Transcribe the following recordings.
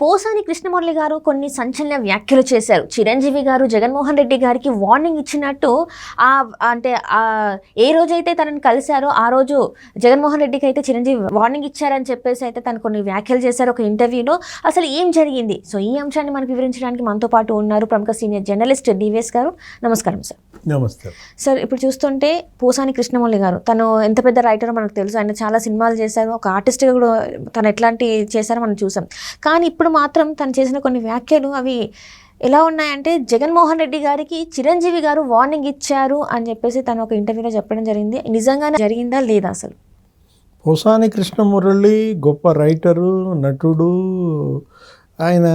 పోసాని కృష్ణమురళి గారు కొన్ని సంచలన వ్యాఖ్యలు చేశారు. చిరంజీవి గారు జగన్మోహన్ రెడ్డి గారికి వార్నింగ్ ఇచ్చినట్టు ఏ రోజైతే తనని కలిశారో ఆ రోజు జగన్మోహన్ రెడ్డికి అయితే చిరంజీవి వార్నింగ్ ఇచ్చారని చెప్పేసి అయితే తను కొన్ని వ్యాఖ్యలు చేశారు ఒక ఇంటర్వ్యూలో. అసలు ఏం జరిగింది? సో ఈ అంశాన్ని మనకు వివరించడానికి మనతో పాటు ఉన్నారు ప్రముఖ సీనియర్ జర్నలిస్ట్ డివిఎస్ గారు. నమస్కారం సార్. నమస్తే సార్. ఇప్పుడు చూస్తుంటే పోసాని కృష్ణమురళి గారు తను ఎంత పెద్ద రైటరో మనకు తెలుసు. ఆయన చాలా సినిమాలు చేశారు, ఒక ఆర్టిస్ట్గా కూడా తను ఎట్లాంటి చేశారో మనం చూసాం. కానీ ఇప్పుడు మాత్రం తను చేసిన కొన్ని వ్యాఖ్యలు అవి ఎలా ఉన్నాయంటే జగన్మోహన్ రెడ్డి గారికి చిరంజీవి గారు వార్నింగ్ ఇచ్చారు అని చెప్పేసి తను ఒక ఇంటర్వ్యూలో చెప్పడం జరిగింది. నిజంగానే జరిగిందా లేదా? అసలు పోసాని కృష్ణమురళి గొప్ప రైటరు, నటుడు. ఆయన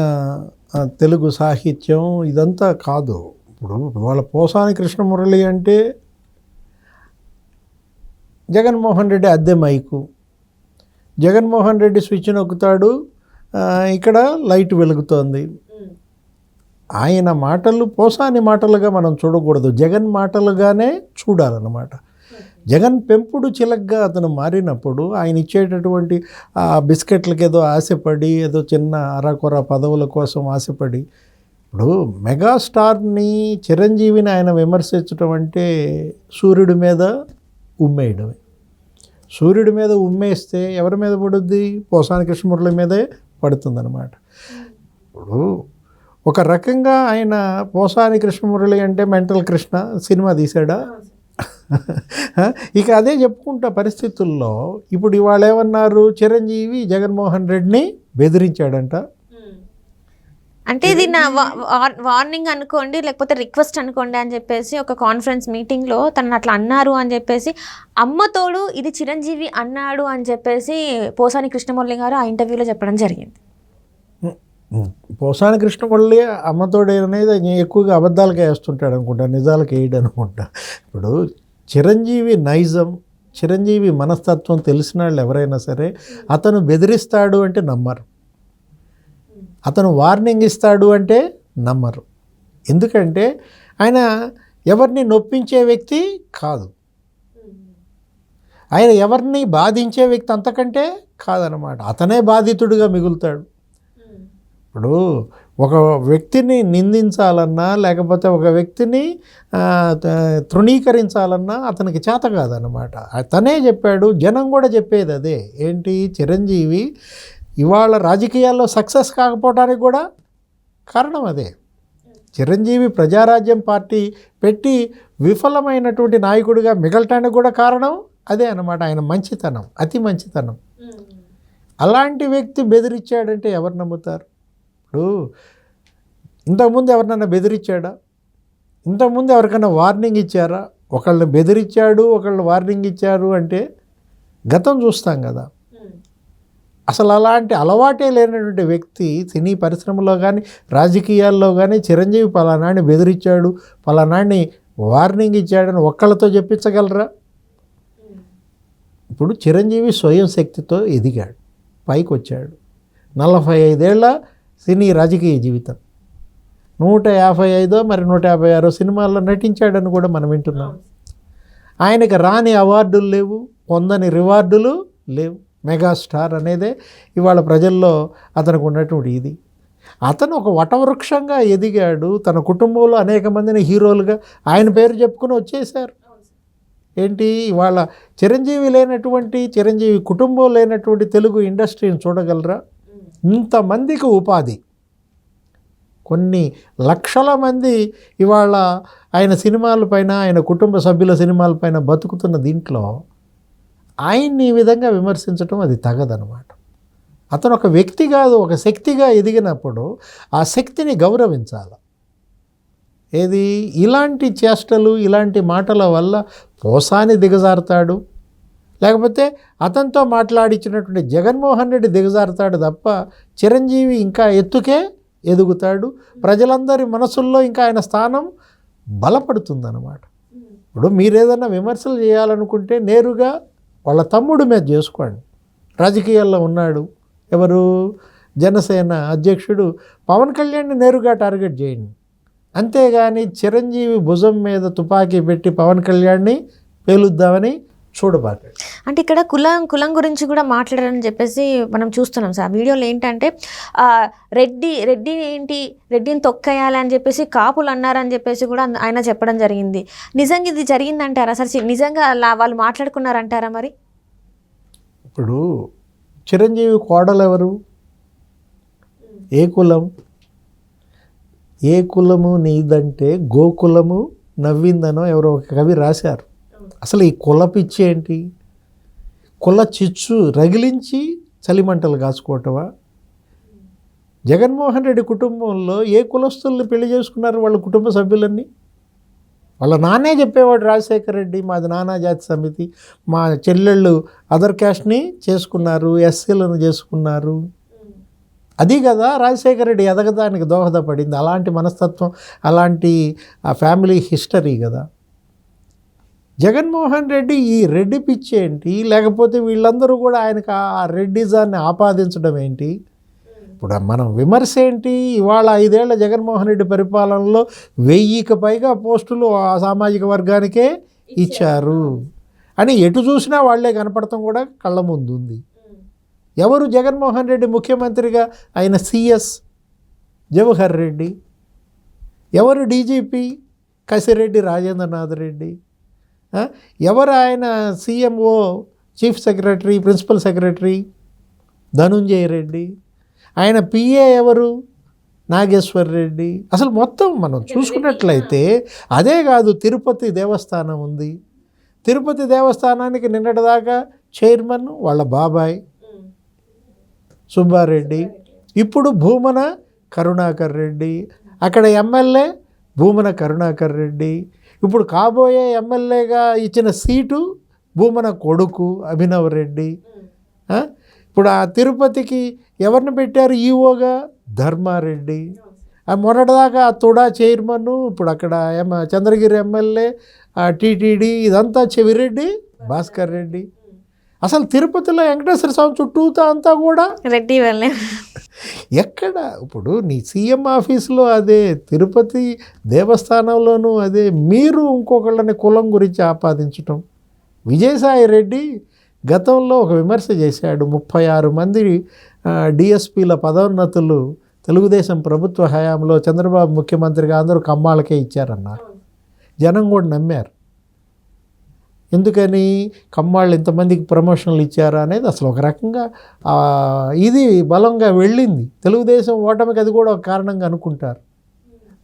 తెలుగు సాహిత్యం ఇదంతా కాదు. ఇప్పుడు వాళ్ళ పోసాని కృష్ణమురళి అంటే జగన్మోహన్ రెడ్డి అద్దె మైకు, జగన్మోహన్ రెడ్డి స్విచ్ నొక్కుతాడు, ఇక్కడ లైట్ వెలుగుతోంది. ఆయన మాటలు పోసాని మాటలుగా మనం చూడకూడదు, జగన్ మాటలుగానే చూడాలన్నమాట. జగన్ పెంపుడు చిలకగా అతను మారినప్పుడు ఆయన ఇచ్చేటటువంటి ఆ బిస్కెట్లకి ఏదో ఆశపడి, ఏదో చిన్న అరకొర పదవుల కోసం ఆశపడి, ఇప్పుడు మెగాస్టార్ని చిరంజీవిని ఆయన విమర్శించడం అంటే సూర్యుడి మీద ఉమ్మేయడమే. సూర్యుడి మీద ఉమ్మేస్తే ఎవరి మీద పడుద్ది? పోసాని కృష్ణమురళి మీదే పడుతుందన్నమాట. ఇప్పుడు ఒక రకంగా ఆయన పోసాని కృష్ణమురళి అంటే మెంటల్ కృష్ణ సినిమా తీశాడా? ఇక అదే చెప్పుకుంటా పరిస్థితుల్లో ఇప్పుడు ఇవాళ ఏమన్నారు? చిరంజీవి జగన్మోహన్ రెడ్డిని బెదిరించాడంట. అంటే ఇది నా వార్నింగ్ అనుకోండి, లేకపోతే రిక్వెస్ట్ అనుకోండి అని చెప్పేసి ఒక కాన్ఫరెన్స్ మీటింగ్లో తను అట్లా అన్నారు అని చెప్పేసి, అమ్మతోడు ఇది చిరంజీవి అన్నాడు అని చెప్పేసి పోసాని కృష్ణమురళి గారు ఆ ఇంటర్వ్యూలో చెప్పడం జరిగింది. పోసాని కృష్ణమురళి అమ్మతోడు అనేది ఎక్కువగా అబద్ధాలకే వేస్తుంటాడు అనుకుంటా, నిజాలకు వేయడు అనుకుంటా. ఇప్పుడు చిరంజీవి నైజం, చిరంజీవి మనస్తత్వం తెలిసిన వాళ్ళు ఎవరైనా సరే అతను బెదిరిస్తాడు అంటే నమ్మరు, అతను వార్నింగ్ ఇస్తాడు అంటే నమ్మరు. ఎందుకంటే ఆయన ఎవరిని నొప్పించే వ్యక్తి కాదు, ఆయన ఎవరిని బాధించే వ్యక్తి అంతకంటే కాదనమాట. అతనే బాధితుడిగా మిగులుతాడు. ఇప్పుడు ఒక వ్యక్తిని నిందించాలన్నా లేకపోతే ఒక వ్యక్తిని తృణీకరించాలన్నా అతనికి చేత కాదనమాట. అతనే చెప్పాడు, జనం కూడా చెప్పేది అదే. ఏంటి? చిరంజీవి ఇవాళ రాజకీయాల్లో సక్సెస్ కాకపోవడానికి కూడా కారణం అదే. చిరంజీవి ప్రజారాజ్యం పార్టీ పెట్టి విఫలమైనటువంటి నాయకుడిగా మిగలటానికి కూడా కారణం అదే అన్నమాట. ఆయన మంచితనం, అతి మంచితనం. అలాంటి వ్యక్తి బెదిరించాడంటే ఎవరు నమ్ముతారు? ఇప్పుడు ఇంతకుముందు ఎవరినైనా బెదిరించాడా? ఇంతకుముందు ఎవరికైనా వార్నింగ్ ఇచ్చారా? ఒకళ్ళని బెదిరించాడు, ఒకళ్ళు వార్నింగ్ ఇచ్చారు అంటే గతం చూస్తాం కదా. అసలు అలాంటి అలవాటే లేనటువంటి వ్యక్తి సినీ పరిశ్రమలో కానీ రాజకీయాల్లో కానీ చిరంజీవి పలానాన్ని బెదిరించాడు, పలానాన్ని వార్నింగ్ ఇచ్చాడని ఒక్కళ్ళతో చెప్పించగలరా? ఇప్పుడు చిరంజీవి స్వయం శక్తితో ఎదిగాడు, పైకి వచ్చాడు. 45 ఏళ్ల సినీ రాజకీయ జీవితం, 155 మరి 156 సినిమాల్లో నటించాడని కూడా మనం వింటున్నాం. ఆయనకి రాని అవార్డులు లేవు, పొందని రివార్డులు లేవు. మెగాస్టార్ అనేదే ఇవాళ ప్రజల్లో అతనికి ఉన్నటువంటి ఇది. అతను ఒక వటవృక్షంగా ఎదిగాడు. తన కుటుంబంలో అనేక మందిని హీరోలుగా ఆయన పేరు చెప్పుకుని వచ్చేసారు. ఏంటి ఇవాళ చిరంజీవి లేనటువంటి, చిరంజీవి కుటుంబం లేనటువంటి తెలుగు ఇండస్ట్రీని చూడగలరా? ఇంతమందికి ఉపాధి, కొన్ని లక్షల మంది ఇవాళ ఆయన సినిమాలపైన, ఆయన కుటుంబ సభ్యుల సినిమాలపైన బతుకుతున్న దీంట్లో ఆయన్ని ఈ విధంగా విమర్శించడం అది తగదనమాట. అతను ఒక వ్యక్తి కాదు, ఒక శక్తిగా ఎదిగినప్పుడు ఆ శక్తిని గౌరవించాలి. ఏది ఇలాంటి చేష్టలు, ఇలాంటి మాటల వల్ల పోసాని దిగజారుతాడు, లేకపోతే అతనితో మాట్లాడించినటువంటి జగన్మోహన్ రెడ్డి దిగజారుతాడు తప్ప చిరంజీవి ఇంకా ఎత్తుకే ఎదుగుతాడు. ప్రజలందరి మనసుల్లో ఇంకా ఆయన స్థానం బలపడుతుందన్నమాట. ఇప్పుడు మీరేదన్నా విమర్శలు చేయాలనుకుంటే నేరుగా వాళ్ళ తమ్ముడి మీద చేసుకోండి. రాజకీయాల్లో ఉన్నాడు ఎవరు? జనసేన అధ్యక్షుడు పవన్ కళ్యాణ్ని నేరుగా టార్గెట్ చేయండి. అంతేగాని చిరంజీవి భుజం మీద తుపాకీ పెట్టి పవన్ కళ్యాణ్ని పేలుద్దామని చూడబాకండి. అంటే ఇక్కడ కులం గురించి కూడా మాట్లాడారని చెప్పేసి మనం చూస్తున్నాం సార్. వీడియోలో ఏంటంటే రెడ్డిని తొక్కేయాలని చెప్పేసి కాపులు అన్నారని చెప్పేసి కూడా ఆయన చెప్పడం జరిగింది. నిజంగా ఇది జరిగిందంటారా సార్? నిజంగా వాళ్ళు మాట్లాడుకున్నారంటారా మరి? ఇప్పుడు చిరంజీవి కోడలు ఎవరు? ఏ కులం? ఏ కులము నీదంటే గోకులము నవ్విందనో ఎవరో ఒక కవి రాశారు. అసలు ఈ కుల పిచ్చి ఏంటి? కుల చిచ్చు రగిలించి చలిమంటలు కాచుకోవటమా? జగన్మోహన్ రెడ్డి కుటుంబంలో ఏ కులస్తుల్ని పెళ్లి చేసుకున్నారు వాళ్ళ కుటుంబ సభ్యులన్నీ? వాళ్ళ నాన్నే చెప్పేవాడు, రాజశేఖర రెడ్డి మాది నానా జాతి సమితి, మా చెల్లెళ్ళు అదర్ క్యాస్ట్ని చేసుకున్నారు, ఎస్సీలను చేసుకున్నారు. అది కదా రాజశేఖర రెడ్డి ఎదగడానికి దోహదపడింది. అలాంటి మనస్తత్వం, అలాంటి ఆ ఫ్యామిలీ హిస్టరీ కదా. జగన్మోహన్ రెడ్డి ఈ రెడ్డి పిచ్చి ఏంటి? లేకపోతే వీళ్ళందరూ కూడా ఆయనకు ఆ రెడ్డిజాన్ని ఆపాదించడం ఏంటి? ఇప్పుడు మనం విమర్శ ఏంటి? ఇవాళ 5 ఏళ్ల జగన్మోహన్ రెడ్డి పరిపాలనలో 1000కి పైగా పోస్టులు ఆ సామాజిక వర్గానికే ఇచ్చారు అని ఎటు చూసినా వాళ్లే కనపడటం కూడా కళ్ళ ముందు ఉంది. ఎవరు జగన్మోహన్ రెడ్డి ముఖ్యమంత్రిగా ఆయన సిఎస్ జవహర్ రెడ్డి, ఎవరు డీజీపీ కసిరెడ్డి రాజేంద్రనాథ్ రెడ్డి, ఎవరు ఆయన CMO chief secretary principal secretary Dhananjaya Reddy, ఆయన పిఏ ఎవరు నాగేశ్వర్ రెడ్డి. అసలు మొత్తం మనం చూసుకున్నట్లయితే అదే కాదు, తిరుపతి దేవస్థానం ఉంది. తిరుపతి దేవస్థానానికి నిన్నటిదాకా చైర్మన్ వాళ్ళ బాబాయ్ సుబ్బారెడ్డి, ఇప్పుడు భూమన కరుణాకర్ రెడ్డి, అక్కడ ఎమ్మెల్యే భూమన కరుణాకర్ రెడ్డి, ఇప్పుడు కాబోయే ఎమ్మెల్యేగా ఇచ్చిన సీటు భూమన కొడుకు అభినవ్ రెడ్డి. ఇప్పుడు ఆ తిరుపతికి ఎవరిని పెట్టారు ఈవోగా? ధర్మారెడ్డి. మొన్నటిదాకా ఆ తుడా చైర్మన్, ఇప్పుడు అక్కడ చంద్రగిరి ఎమ్మెల్యే టీటీడీ, ఇదంతా చెవిరెడ్డి భాస్కర్ రెడ్డి. అసలు తిరుపతిలో వెంకటేశ్వర స్వామి చుట్టూతా అంతా కూడా రెడ్డి వాళ్ళే. ఎక్కడ ఇప్పుడు నీ సీఎం ఆఫీసులో అదే, తిరుపతి దేవస్థానంలోనూ అదే. మీరు ఇంకొకళ్ళని కులం గురించి ఆపాదించటం. విజయసాయి రెడ్డి గతంలో ఒక విమర్శ చేశాడు, 36 మంది డిఎస్పీల పదోన్నతులు తెలుగుదేశం ప్రభుత్వ హయాంలో చంద్రబాబు ముఖ్యమంత్రిగా అందరూ కమ్మాళ్ళకే ఇచ్చారన్నారు. జనం కూడా నమ్మారు. ఎందుకని కమ్మాళ్ళు ఇంతమందికి ప్రమోషన్లు ఇచ్చారా అనేది అసలు ఒక రకంగా ఇది బలంగా వెళ్ళింది. తెలుగుదేశం ఓటమికి అది కూడా ఒక కారణంగా అనుకుంటారు.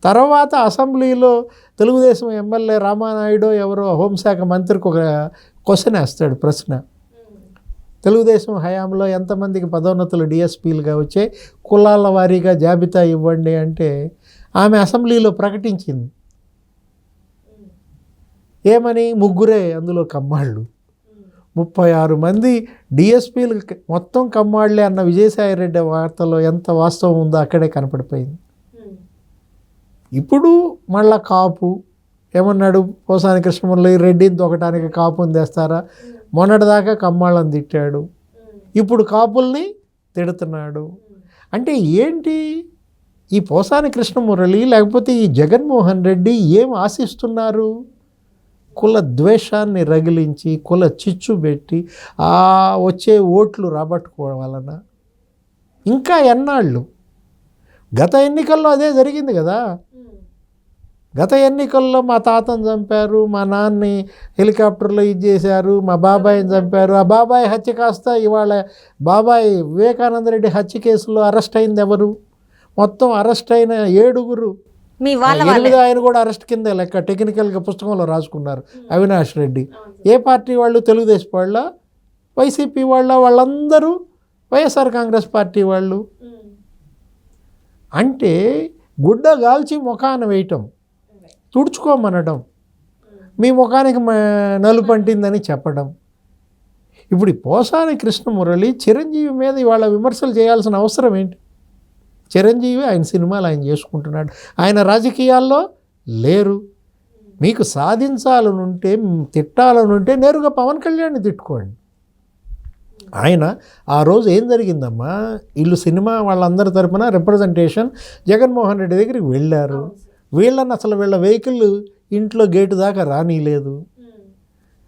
తర్వాత అసెంబ్లీలో తెలుగుదేశం ఎమ్మెల్యే రామానాయుడు ఎవరో హోంశాఖ మంత్రికి ఒక క్వశ్చన్ వేస్తాడు, ప్రశ్న. తెలుగుదేశం హయాంలో ఎంతమందికి పదోన్నతులు డిఎస్పీలుగా వచ్చాయి, కులాల వారీగా జాబితా ఇవ్వండి అంటే ఆమె అసెంబ్లీలో ప్రకటించింది. ఏమని? 3 అందులో కమ్మాళ్ళు. 36 మంది డిఎస్పీలు మొత్తం కమ్మాళ్ళే అన్న విజయసాయిరెడ్డి వార్తలో ఎంత వాస్తవం ఉందో అక్కడే కనపడిపోయింది. ఇప్పుడు మళ్ళా కాపు ఏమన్నాడు? పోసాని కృష్ణమురళి రెడ్డిని తొక్కటానికి కాపుని తెస్తారా? మొన్నటిదాకా కమ్మాళ్ళని తిట్టాడు, ఇప్పుడు కాపుల్ని తిడుతున్నాడు. అంటే ఏంటి ఈ పోసాని కృష్ణమురళి లేకపోతే ఈ జగన్మోహన్ రెడ్డి ఏం ఆశిస్తున్నారు? కుల ద్వేషాన్ని రగిలించి, కుల చిచ్చు పెట్టి వచ్చే ఓట్లు రాబట్టుకోవాలన్నా ఇంకా ఎన్నాళ్ళు? గత ఎన్నికల్లో అదే జరిగింది కదా. గత ఎన్నికల్లో మా తాతను చంపారు, మా నాన్నని హెలికాప్టర్లో ఇది చేశారు, మా బాబాయిని చంపారు. ఆ బాబాయ్ హత్య కాస్త ఇవాళ బాబాయ్ వివేకానంద రెడ్డి హత్య కేసులో అరెస్ట్ అయింది ఎవరు? మొత్తం అరెస్ట్ అయిన 7 8 ఆయన కూడా అరెస్ట్ కింద లెక్క. టెక్నికల్గా పుస్తకంలో రాసుకున్నారు. అవినాష్ రెడ్డి ఏ పార్టీ వాళ్ళు? తెలుగుదేశం వాళ్ళ, వైసీపీ వాళ్ళ? వాళ్ళందరూ వైఎస్ఆర్ కాంగ్రెస్ పార్టీ వాళ్ళు. అంటే గుడ్డ గాల్చి ముఖాన వేయటం, తుడుచుకోమనడం, మీ ముఖానికి నలుపు అంటిందని చెప్పడం. ఇప్పుడు ఈ పోసాని కృష్ణమురళి చిరంజీవి మీద ఇవాళ విమర్శలు చేయాల్సిన అవసరం ఏంటి? చిరంజీవి ఆయన సినిమాలు ఆయన చేసుకుంటున్నాడు, ఆయన రాజకీయాల్లో లేరు. మీకు సాధించాలనుంటే, తిట్టాలనుంటే నేరుగా పవన్ కళ్యాణ్ని తిట్టుకోండి. ఆయన ఆ రోజు ఏం జరిగిందమ్మా, వీళ్ళు సినిమా వాళ్ళందరి తరపున రిప్రజెంటేషన్ జగన్మోహన్ రెడ్డి దగ్గరికి వెళ్ళారు. వీళ్ళని అసలు వీళ్ళ వెహికల్ ఇంట్లో గేటు దాకా రానీలేదు.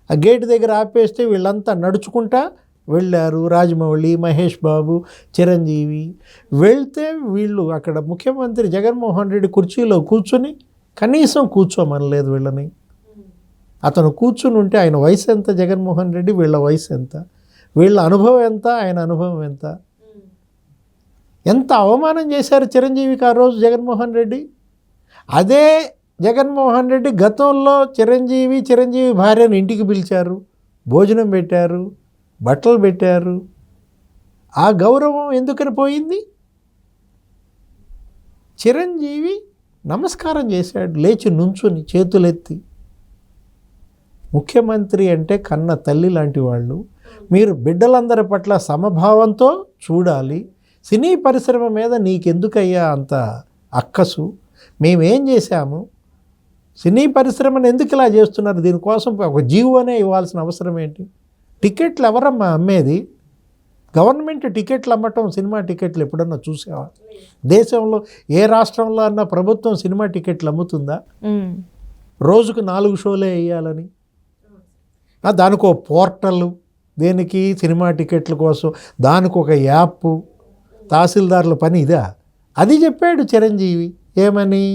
ఆ గేట్ దగ్గర ఆపేస్తే వీళ్ళంతా నడుచుకుంటా వెళ్ళారు. రాజమౌళి, మహేష్ బాబు, చిరంజీవి వెళ్తే వీళ్ళు అక్కడ ముఖ్యమంత్రి జగన్మోహన్ రెడ్డి కుర్చీలో కూర్చొని కనీసం కూర్చోమనలేదు వీళ్ళని. అతను కూర్చుని ఉంటే ఆయన వయసు ఎంత, జగన్మోహన్ రెడ్డి వీళ్ళ వయసు ఎంత, వీళ్ళ అనుభవం ఎంత, ఆయన అనుభవం ఎంత. ఎంత అవమానం చేశారు చిరంజీవికి ఆ రోజు జగన్మోహన్ రెడ్డి. అదే జగన్మోహన్ రెడ్డి గతంలో చిరంజీవి భార్యను ఇంటికి పిలిచారు, భోజనం పెట్టారు, బట్టలు పెట్టారు. ఆ గౌరవం ఎందుకని పోయింది? చిరంజీవి నమస్కారం చేశాడు లేచి నుంచుని చేతులెత్తి. ముఖ్యమంత్రి అంటే కన్న తల్లి లాంటి వాళ్ళు. మీరు బిడ్డలందరి పట్ల సమభావంతో చూడాలి. సినీ పరిశ్రమ మీద నీకెందుకయ్యా అంత అక్కసు? మేమేం చేశాము? సినీ పరిశ్రమను ఎందుకు ఇలా చేస్తున్నారు? దీనికోసం ఒక జీవోనే ఇవ్వాల్సిన అవసరం ఏంటి? టికెట్లు ఎవరమ్మా అమ్మేది? గవర్నమెంట్ టికెట్లు అమ్మటం, సినిమా టికెట్లు ఎప్పుడన్నా చూసావా? దేశంలో ఏ రాష్ట్రంలో అన్న ప్రభుత్వం సినిమా టికెట్లు అమ్ముతుందా? రోజుకు 4 షోలే వేయాలని. దానికి ఒక పోర్టల్, దేనికి? సినిమా టికెట్ల కోసం. దానికి ఒక యాప్. తహసీల్దారుల పని ఇదా? అది చెప్పాడు చిరంజీవి. ఏమని?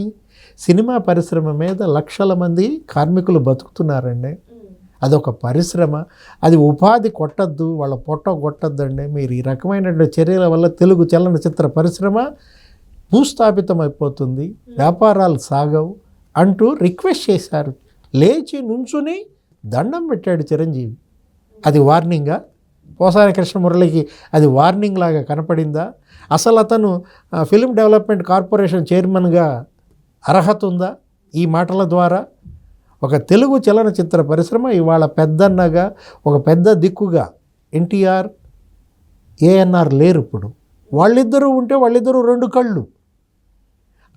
సినిమా పరిశ్రమ మీద లక్షల మంది కార్మికులు బతుకుతున్నారండి. అదొక పరిశ్రమ, అది ఉపాధి కొట్టద్దు, వాళ్ళ పొట్ట కొట్టద్దండి. మీరు ఈ రకమైన చర్యల వల్ల తెలుగు చలనచిత్ర పరిశ్రమ భూస్థాపితం అయిపోతుంది, వ్యాపారాలు సాగవు అంటూ రిక్వెస్ట్ చేశారు. లేచి నుంచుని దండం పెట్టాడు చిరంజీవి. అది వార్నింగా? పోసాని కృష్ణమురళికి అది వార్నింగ్ లాగా కనపడిందా? అసలు అతను ఫిల్మ్ డెవలప్మెంట్ కార్పొరేషన్ చైర్మన్గా అర్హత ఉందా? ఈ మాటల ద్వారా ఒక తెలుగు చలనచిత్ర పరిశ్రమ ఇవాళ పెద్దన్నగా, ఒక పెద్ద దిక్కుగా ఎన్టీఆర్, ఏఎన్ఆర్ లేరు ఇప్పుడు. వాళ్ళిద్దరూ ఉంటే వాళ్ళిద్దరూ 2 కళ్ళు.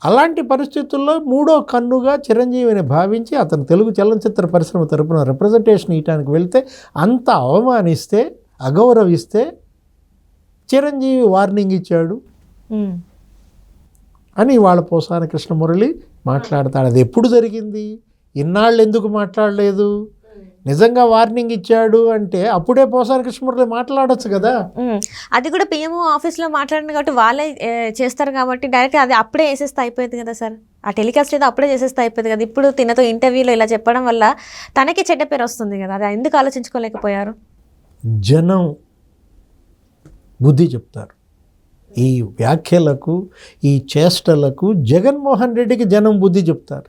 అలాంటి పరిస్థితుల్లో 3వ కన్నుగా చిరంజీవిని భావించి అతను తెలుగు చలనచిత్ర పరిశ్రమ తరపున రిప్రజెంటేషన్ ఇవ్వడానికి వెళ్తే అంత అవమానిస్తే, అగౌరవిస్తే చిరంజీవి వార్నింగ్ ఇచ్చాడు అని ఇవాళ పోసాని కృష్ణమురళి మాట్లాడతాడు. అది ఎప్పుడు జరిగింది? ఇన్నాళ్ళు ఎందుకు మాట్లాడలేదు? నిజంగా వార్నింగ్ ఇచ్చాడు అంటే అప్పుడే పోసాని కృష్ణమురళి మాట్లాడొచ్చు కదా. అది కూడా పిఎంఓ ఆఫీస్లో మాట్లాడింది కాబట్టి వాళ్ళే చేస్తారు కాబట్టి డైరెక్ట్ అది అప్పుడే వేసేస్తే అయిపోయింది కదా సార్. ఆ టెలికాస్ట్ ఏదో అప్పుడే చేసేస్తే అయిపోయింది కదా. ఇప్పుడు తినతో ఇంటర్వ్యూలో ఇలా చెప్పడం వల్ల తనకి చెడ్డ పేరు వస్తుంది కదా. అది ఎందుకు ఆలోచించుకోలేకపోయారు? జనం బుద్ధి చెప్తారు. ఈ వ్యాఖ్యలకు, ఈ చేష్టలకు జగన్మోహన్ రెడ్డికి జనం బుద్ధి చెప్తారు.